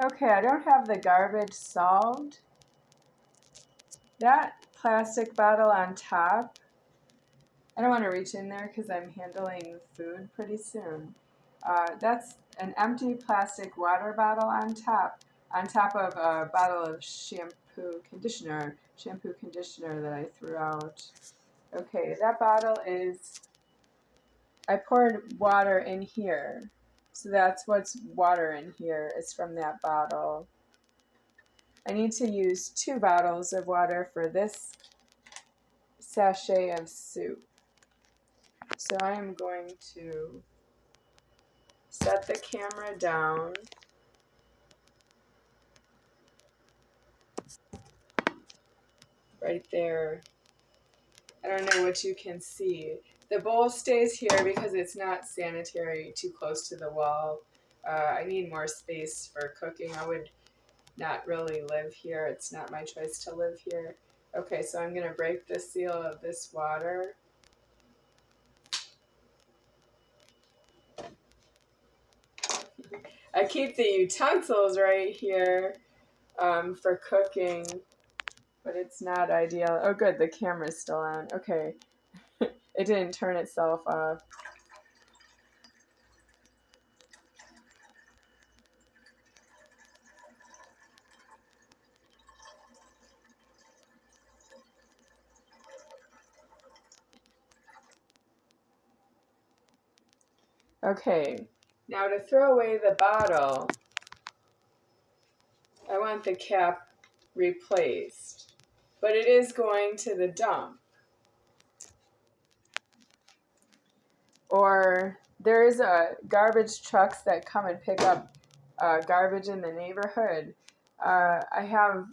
Okay, I don't have the garbage solved. That plastic bottle on top, I don't want to reach in there because I'm handling food pretty soon. That's an empty plastic water bottle on top of a bottle of shampoo conditioner that I threw out. Okay, that bottle is, I poured water in here. So that's what's water in here. It's from that bottle. I need to use 2 bottles of water for this sachet of soup. So I am going to set the camera down. Right there. I don't know what you can see. The bowl stays here because it's not sanitary too close to the wall. I need more space for cooking. I would not really live here. It's not my choice to live here. Okay, so I'm going to break the seal of this water. I keep the utensils right here for cooking, but it's not ideal. Oh good, the camera's still on. Okay, it didn't turn itself off. Okay, now to throw away the bottle, I want the cap replaced, but it is going to the dump. Or there's garbage trucks that come and pick up garbage in the neighborhood. I have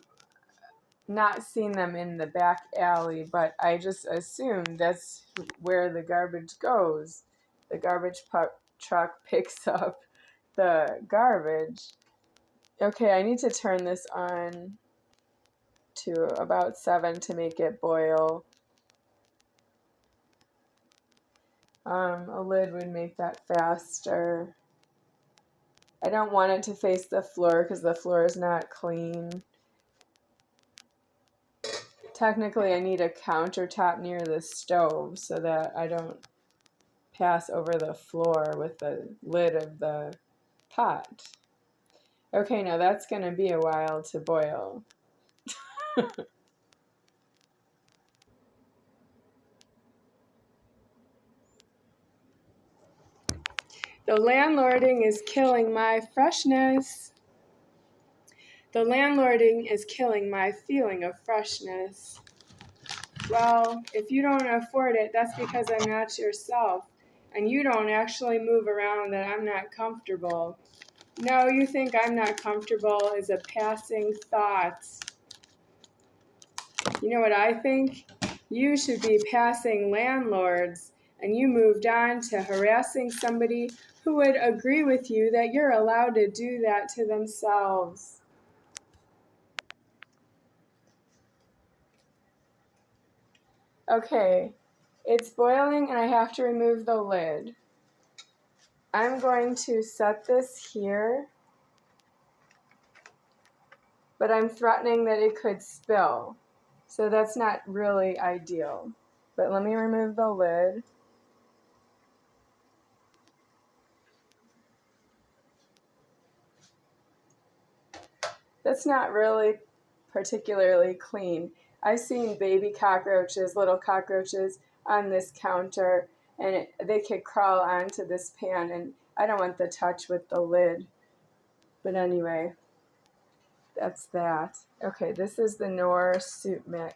not seen them in the back alley, but I just assume that's where the garbage goes. The garbage truck picks up the garbage. Okay, I need to turn this on to about 7 to make it boil. A lid would make that faster. I don't want it to face the floor because the floor is not clean. Technically, I need a countertop near the stove so that I don't pass over the floor with the lid of the pot. Okay, now that's going to be a while to boil. The landlording is killing my freshness. The landlording is killing my feeling of freshness. Well, if you don't afford it, that's because I'm not yourself. And you don't actually move around that I'm not comfortable. No, you think I'm not comfortable is a passing thought. You know what I think? You should be passing landlords, and you moved on to harassing somebody who would agree with you that you're allowed to do that to themselves. Okay, it's boiling and I have to remove the lid. I'm going to set this here, but I'm threatening that it could spill. So that's not really ideal. But let me remove the lid. That's not really particularly clean. I've seen baby cockroaches, little cockroaches on this counter, and they could crawl onto this pan, and I don't want the touch with the lid. But anyway, that's that. Okay, this is the Knorr Soup Mix.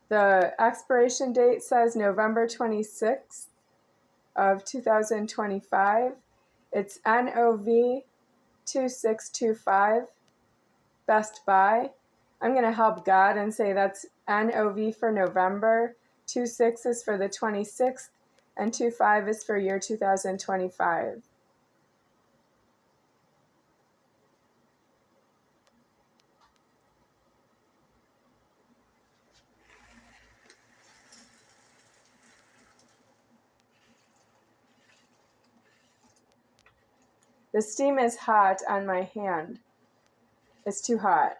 The expiration date says November 26th of 2025. It's NOV 2625, Best Buy. I'm going to help God and say that's NOV for November, 26 is for the 26th, and 25 is for year 2025. The steam is hot on my hand. It's too hot.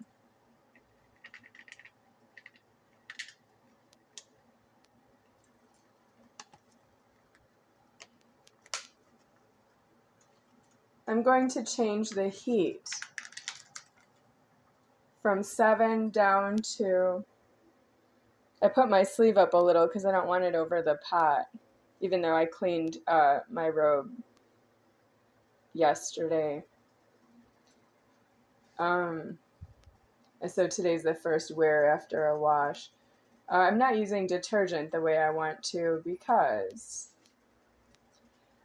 I'm going to change the heat from 7 down to... I put my sleeve up a little because I don't want it over the pot, even though I cleaned my robe yesterday. So today's the first wear after a wash. I'm not using detergent the way I want to because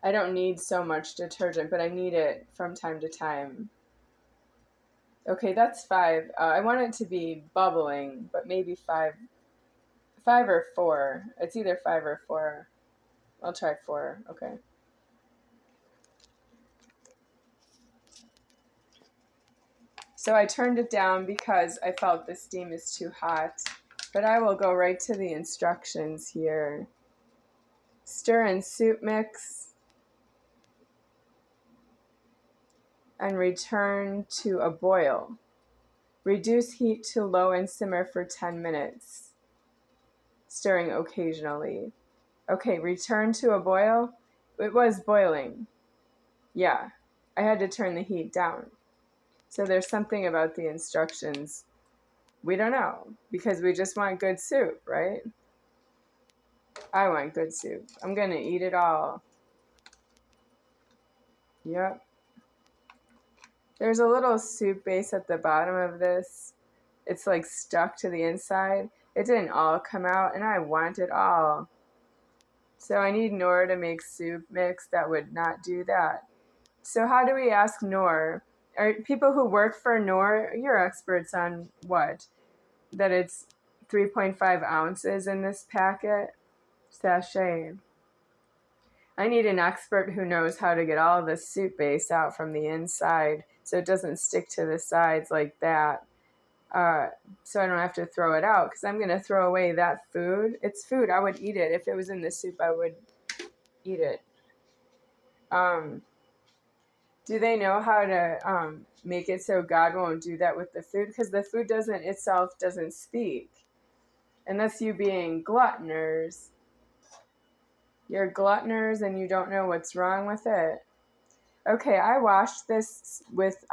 I don't need so much detergent, but I need it from time to time. Okay, that's 5. I want it to be bubbling, but maybe 5 or 4. It's either 5 or 4. I'll try 4. Okay. So I turned it down because I felt the steam is too hot. But I will go right to the instructions here. Stir in soup mix and return to a boil. Reduce heat to low and simmer for 10 minutes, stirring occasionally. Okay, return to a boil. It was boiling. Yeah, I had to turn the heat down. So there's something about the instructions we don't know, because we just want good soup, right? I want good soup. I'm going to eat it all. Yep. There's a little soup base at the bottom of this. It's like stuck to the inside. It didn't all come out, and I want it all. So I need Knorr to make soup mix that would not do that. So how do we ask Knorr? Are people who work for Knorr, you're experts on what? That it's 3.5 ounces in this packet? Sachet. I need an expert who knows how to get all the soup base out from the inside so it doesn't stick to the sides like that. So I don't have to throw it out because I'm going to throw away that food. It's food. I would eat it. If it was in the soup, I would eat it. Do they know how to make it so God won't do that with the food? Because the food doesn't speak. And that's you being gluttoners. You're gluttoners and you don't know what's wrong with it. Okay, I washed this with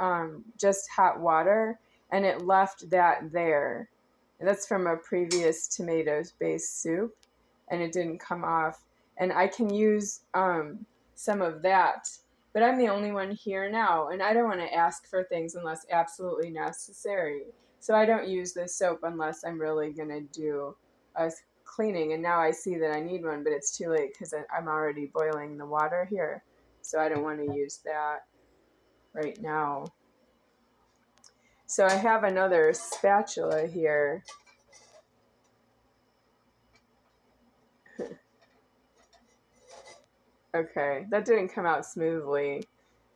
just hot water, and it left that there. That's from a previous tomatoes-based soup, and it didn't come off. And I can use some of that, but I'm the only one here now, and I don't want to ask for things unless absolutely necessary. So I don't use this soap unless I'm really going to do a cleaning. And now I see that I need one, but it's too late because I'm already boiling the water here. So I don't want to use that right now. So I have another spatula here. Okay, that didn't come out smoothly.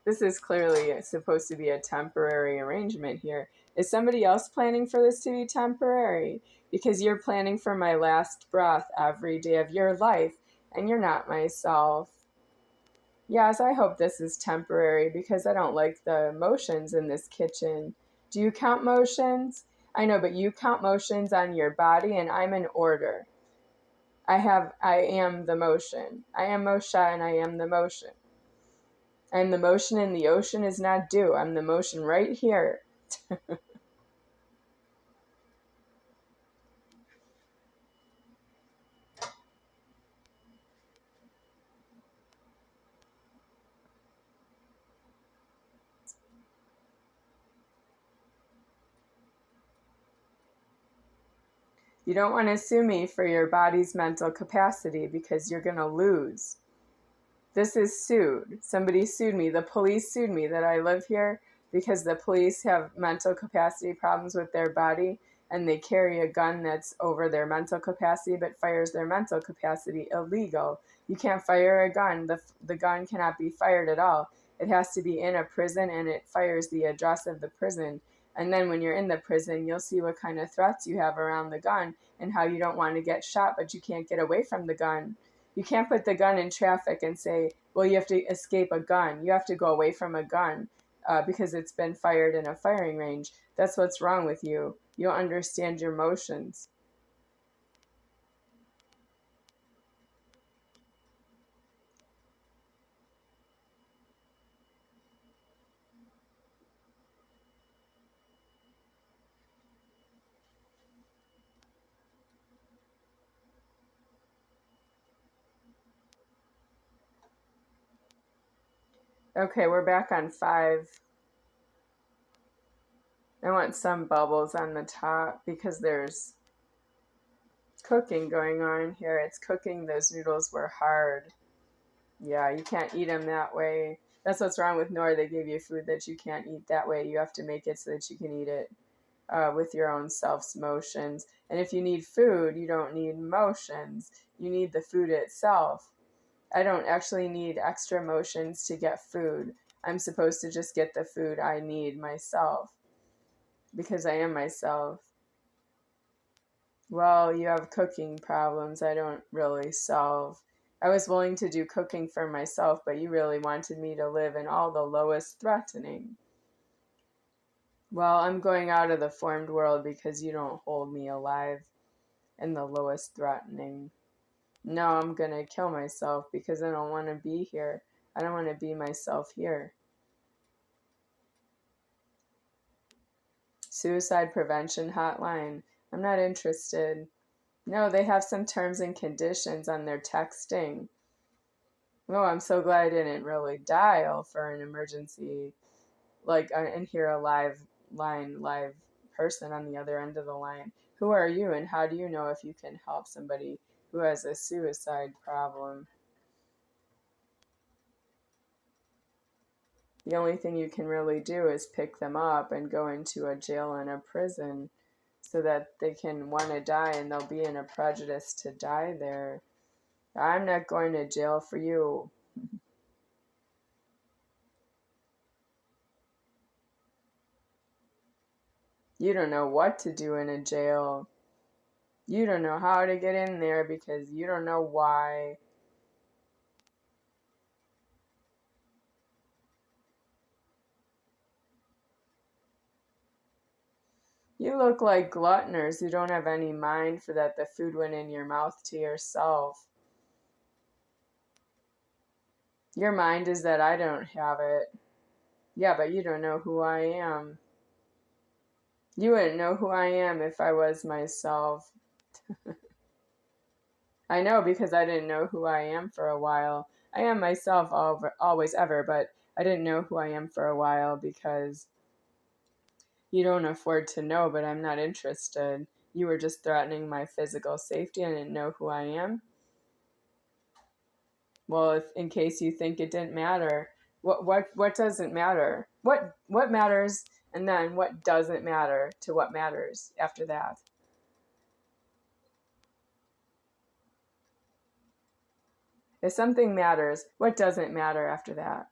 This is clearly supposed to be a temporary arrangement here. Is somebody else planning for this to be temporary? Because you're planning for my last breath every day of your life, and you're not myself. Yes, I hope this is temporary because I don't like the motions in this kitchen. Do you count motions? I know, but you count motions on your body, and I'm an order. I am the motion. I am Moshe, and I am the motion. And the motion in the ocean is not due. I'm the motion right here. You don't want to sue me for your body's mental capacity because you're going to lose. This is sued. Somebody sued me. The police sued me that I live here because the police have mental capacity problems with their body and they carry a gun that's over their mental capacity but fires their mental capacity illegal. You can't fire a gun. The gun cannot be fired at all. It has to be in a prison and it fires the address of the prison. And then when you're in the prison, you'll see what kind of threats you have around the gun and how you don't want to get shot, but you can't get away from the gun. You can't put the gun in traffic and say, well, you have to escape a gun. You have to go away from a gun because it's been fired in a firing range. That's what's wrong with you. You don't understand your motions. Okay, we're back on 5. I want some bubbles on the top because there's cooking going on here. It's cooking. Those noodles were hard. Yeah, you can't eat them that way. That's what's wrong with Knorr. They gave you food that you can't eat that way. You have to make it so that you can eat it with your own self's motions. And if you need food, you don't need motions. You need the food itself. I don't actually need extra motions to get food. I'm supposed to just get the food I need myself because I am myself. Well, you have cooking problems I don't really solve. I was willing to do cooking for myself, but you really wanted me to live in all the lowest threatening. Well, I'm going out of the formed world because you don't hold me alive in the lowest threatening. No, I'm going to kill myself because I don't want to be here. I don't want to be myself here. Suicide prevention hotline. I'm not interested. No, they have some terms and conditions on their texting. Oh, I'm so glad I didn't really dial for an emergency, like, and hear a live person on the other end of the line. Who are you, and how do you know if you can help somebody who has a suicide problem? The only thing you can really do is pick them up and go into a jail and a prison so that they can want to die and they'll be in a prejudice to die there. I'm not going to jail for you. You don't know what to do in a jail. You don't know how to get in there because you don't know why. You look like gluttoners who don't have any mind for that the food went in your mouth to yourself. Your mind is that I don't have it. Yeah, but you don't know who I am. You wouldn't know who I am if I was myself. I know because I didn't know who I am for a while. I am myself always ever, but I didn't know who I am for a while because you don't afford to know, but I'm not interested. You were just threatening my physical safety and didn't know who I am. Well, if in case you think it didn't matter, what doesn't matter? What matters, and then what doesn't matter to what matters after that? If something matters, what doesn't matter after that?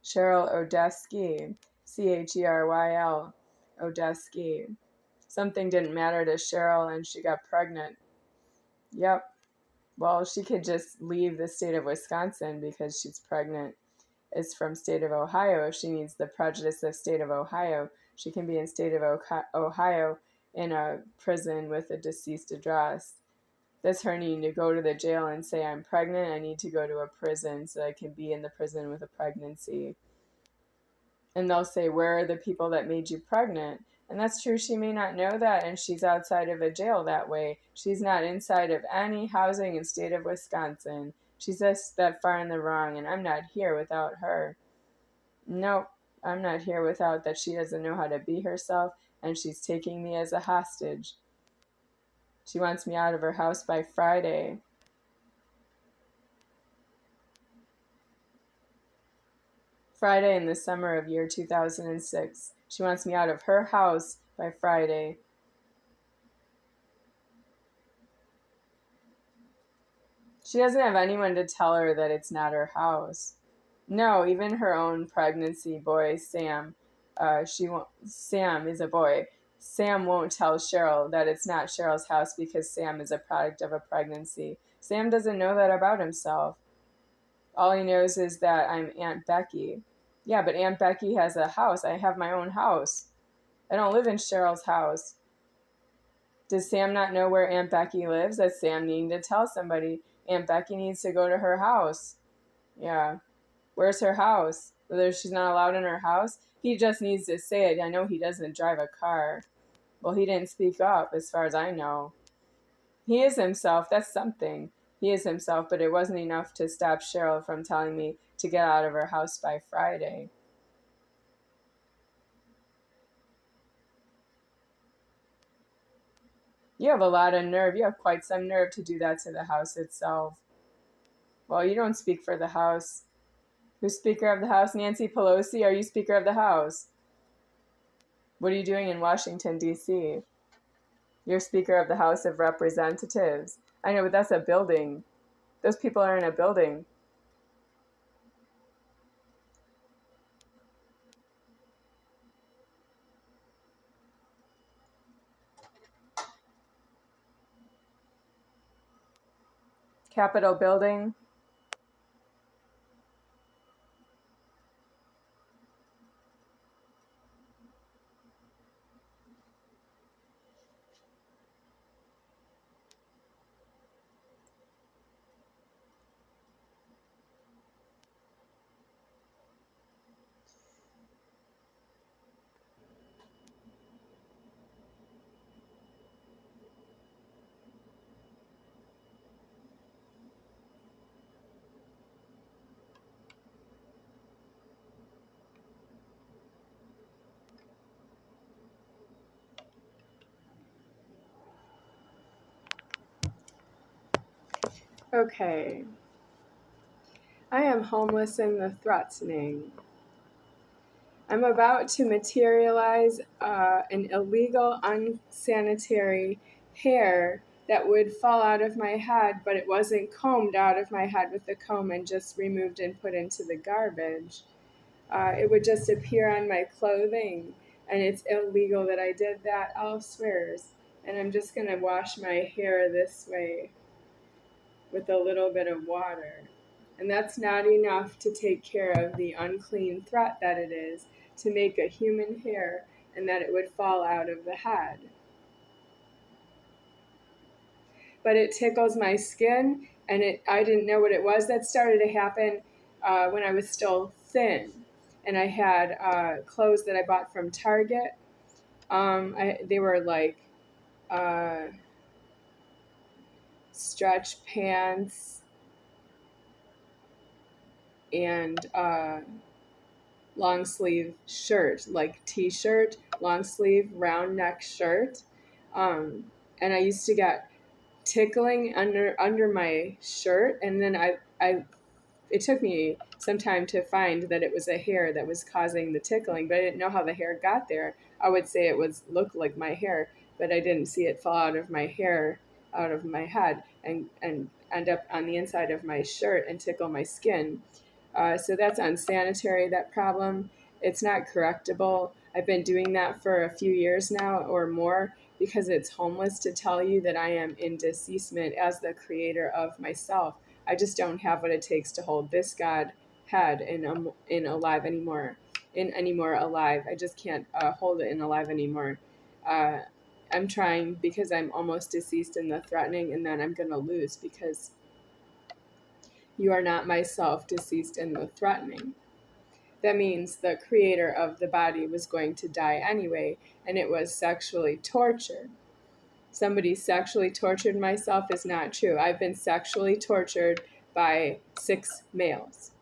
Cheryl Odesky, Cheryl Odesky. Something didn't matter to Cheryl and she got pregnant. Yep. Well, she could just leave the state of Wisconsin because she's pregnant. It's from state of Ohio. If she needs the prejudice of state of Ohio, she can be in state of Ohio in a prison with a deceased address. That's her needing to go to the jail and say, I'm pregnant, I need to go to a prison so I can be in the prison with a pregnancy. And they'll say, where are the people that made you pregnant? And that's true, she may not know that, and she's outside of a jail that way. She's not inside of any housing in state of Wisconsin. She's just that far in the wrong, and I'm not here without her. Nope, I'm not here without that. She doesn't know how to be herself, and she's taking me as a hostage. She wants me out of her house by Friday. Friday in the summer of year 2006. She wants me out of her house by Friday. She doesn't have anyone to tell her that it's not her house. No, even her own pregnancy boy, Sam, Sam is a boy. Sam won't tell Cheryl that it's not Cheryl's house because Sam is a product of a pregnancy. Sam doesn't know that about himself. All he knows is that I'm Aunt Becky. Yeah, but Aunt Becky has a house. I have my own house. I don't live in Cheryl's house. Does Sam not know where Aunt Becky lives? That Sam needing to tell somebody. Aunt Becky needs to go to her house. Yeah. Where's her house? Whether she's not allowed in her house? He just needs to say it. I know he doesn't drive a car. Well, he didn't speak up, as far as I know. He is himself. That's something. He is himself, but it wasn't enough to stop Cheryl from telling me to get out of her house by Friday. You have a lot of nerve. You have quite some nerve to do that to the house itself. Well, you don't speak for the house. Who's Speaker of the House? Nancy Pelosi? Are you Speaker of the House? What are you doing in Washington, D.C.? You're Speaker of the House of Representatives. I know, but that's a building. Those people are in a building. Capitol building. Okay. I am homeless in the threatening. I'm about to materialize an illegal, unsanitary hair that would fall out of my head, but it wasn't combed out of my head with the comb and just removed and put into the garbage. It would just appear on my clothing, and it's illegal that I did that, I'll swears. And I'm just going to wash my hair this way with a little bit of water. And that's not enough to take care of the unclean threat that it is to make a human hair and that it would fall out of the head. But it tickles my skin, and I didn't know what it was. That started to happen when I was still thin. And I had clothes that I bought from Target. They were like stretch pants and long sleeve shirt, like t-shirt, long sleeve, round neck shirt. And I used to get tickling under my shirt, and then it took me some time to find that it was a hair that was causing the tickling, but I didn't know how the hair got there. I would say it looked like my hair, but I didn't see it fall out of my hair, out of my head, and end up on the inside of my shirt and tickle my skin. So that's unsanitary, that problem. It's not correctable. I've been doing that for a few years now or more because it's homeless to tell you that I am in deceasement as the creator of myself. I just don't have what it takes to hold this God head in alive anymore. In anymore alive. I just can't hold it in alive anymore. I'm trying because I'm almost deceased in the threatening, and then I'm going to lose because you are not myself deceased in the threatening. That means the creator of the body was going to die anyway, and it was sexually tortured. Somebody sexually tortured myself is not true. I've been sexually tortured by 6 males.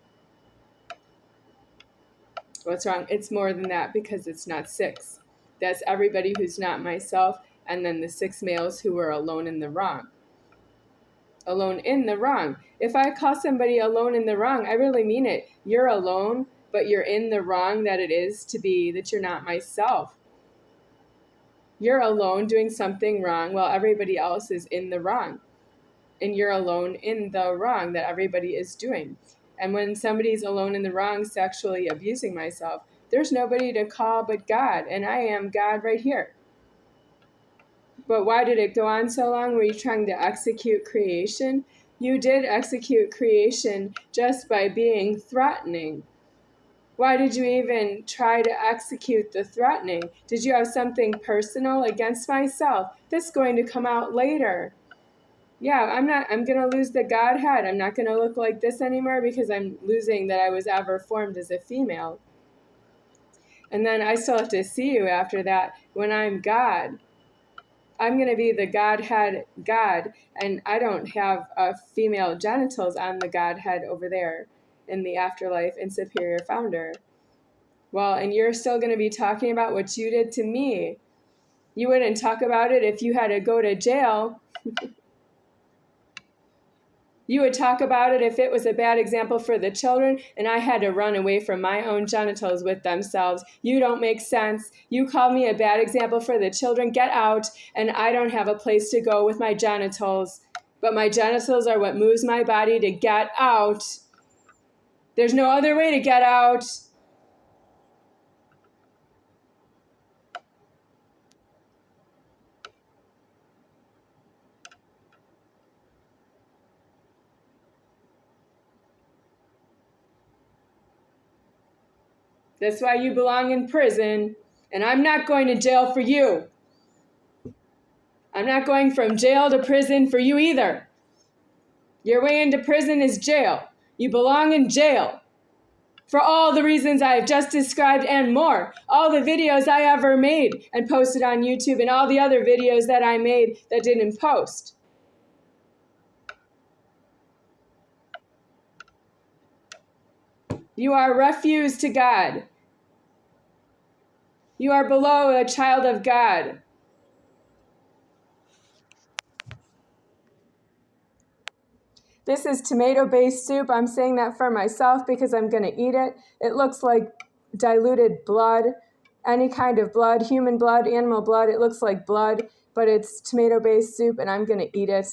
What's wrong? It's more than that because it's not 6. That's everybody who's not myself, and then the 6 males who were alone in the wrong. Alone in the wrong. If I call somebody alone in the wrong, I really mean it. You're alone, but you're in the wrong that it is to be that you're not myself. You're alone doing something wrong while everybody else is in the wrong. And you're alone in the wrong that everybody is doing. And when somebody's alone in the wrong sexually abusing myself, there's nobody to call but God, and I am God right here. But why did it go on so long? Were you trying to execute creation? You did execute creation just by being threatening. Why did you even try to execute the threatening? Did you have something personal against myself? That's going to come out later. Yeah, I'm going to lose the Godhead. I'm not going to look like this anymore because I'm losing that I was ever formed as a female. And then I still have to see you after that when I'm God. I'm going to be the Godhead God, and I don't have female genitals on the Godhead over there in the afterlife in Superior Founder. Well, and you're still going to be talking about what you did to me. You wouldn't talk about it if you had to go to jail. You would talk about it if it was a bad example for the children and I had to run away from my own genitals with themselves. You don't make sense. You call me a bad example for the children. Get out, and I don't have a place to go with my genitals. But my genitals are what moves my body to get out. There's no other way to get out. That's why you belong in prison, and I'm not going to jail for you. I'm not going from jail to prison for you either. Your way into prison is jail. You belong in jail. For all the reasons I have just described and more. All the videos I ever made and posted on YouTube and all the other videos that I made that didn't post. You are refuse to God. You are below a child of God. This is tomato-based soup. I'm saying that for myself because I'm going to eat it. It looks like diluted blood, any kind of blood, human blood, animal blood. It looks like blood, but it's tomato-based soup, and I'm going to eat it.